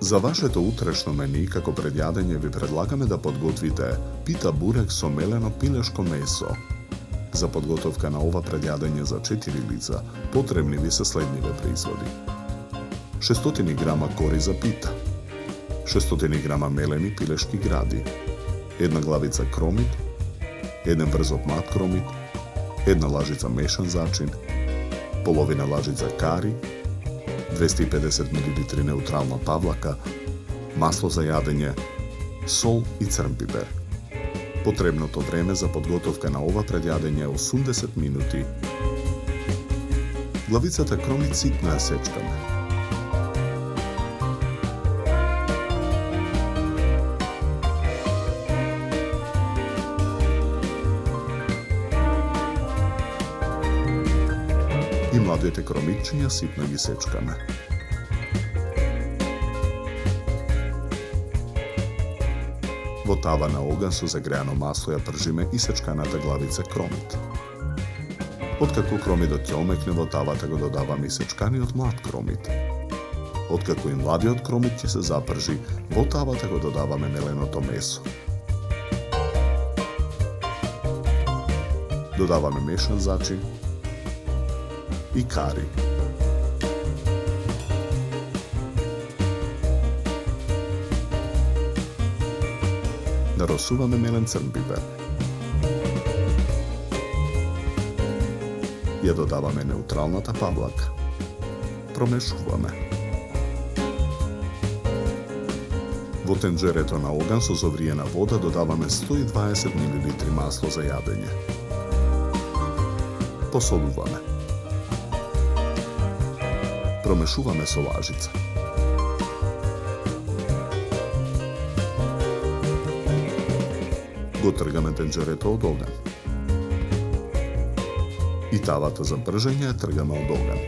За вашето утрешно мени, како пред јадење, ви предлагаме да подготвите пита бурек со мелено пилешко месо. За подготовка на ова предјадење за 4 лица, потребни ви се следниве производи. 600 грама кори за пита, 600 грама мелени пилешки гради, 1 главица кромит, 1 врзоп мат кромит, 1 лажица мешан зачин, половина лажица кари, 250 мл неутрална павлака, масло за јадење, сол и црн пипер. Потребното време за подготовка на ова предјадење е 80 минути. Главицата кромит ситно ја сечкаме. И младите кромитчиња ситно ги сечкаме. Во тава на оган со загреано масло ја пржиме и сечканата главица кромит. Откако кромитот ќе омекне во тавата, го додаваме и сечканиот млад кромит. Откако и младиот кромит ќе се запржи, во тавата го додаваме меленото месо. Додаваме мешан зачин и кари. Наросуваме мелен црн пипер. Ја додаваме неутралната павлака. Промешуваме. Во тенџерето на оган со зовриена вода додаваме 120 мл масло за јадење. Посолуваме. Промешуваме со лажица. Го тргаме тенџерето од оган. И тавата за пржење ја тргаме од оган.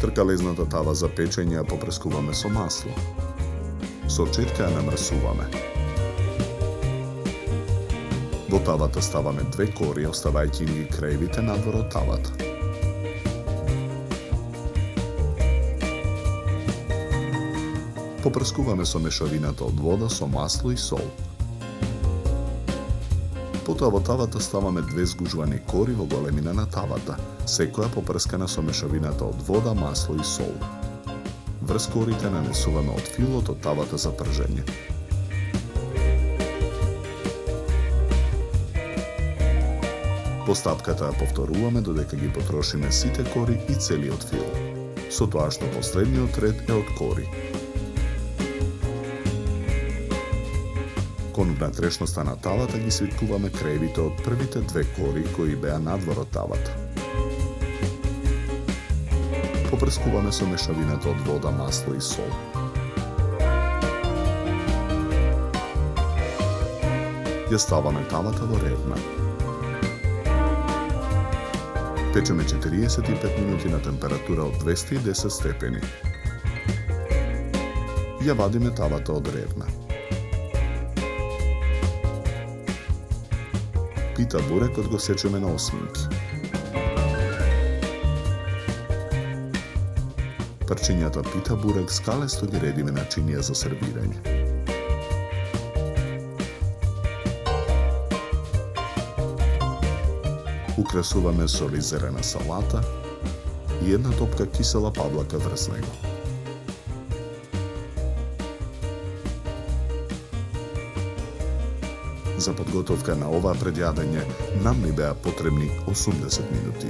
Тркалезната тава за печење ја попрескуваме со масло. Со четка ја намрсуваме. Во тавата ставаме 2 кори, оставајќи ги крајвите надвор од тавата. Попрскуваме со мешавината од вода, со масло и сол. Потоа во тавата ставаме 2 згужвани кори во големина на тавата, секоја попрскана со мешавината од вода, масло и сол. Врз корите нанесуваме од филот од тавата за пржење. Постапката ја повторуваме додека ги потрошиме сите кори и целиот фил, со тоа што последниот ред е од кори. Кон внатрешноста на тавата ги свиткуваме крајвите од првите 2 кори кои беа надвор од тавата. Попрскуваме со мешавината од вода, масло и сол. Ја ставаме тавата во ревна. Печеме 45 минути на температура од 210 степени. Ја вадиме тавата од ревна. Пита бурекот го сечеме на осминки. Парчињата пита бурек скалесто ги редиме на чинија за сервирање. Украсуваме со ризерена салата и 1 топка кисела павлака врз него. За подготовка на ова предјадење нам ни беа потребни 80 минути.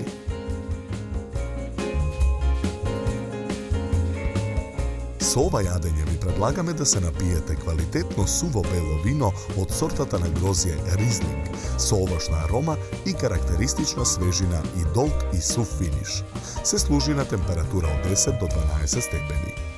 Со ова јадење ви предлагаме да се напиете квалитетно суво бело вино од сортата на грозје Ризлинг, со овошна арома и карактеристична свежина и долг и сув финиш. Се служи на температура од 10 до 12 степени.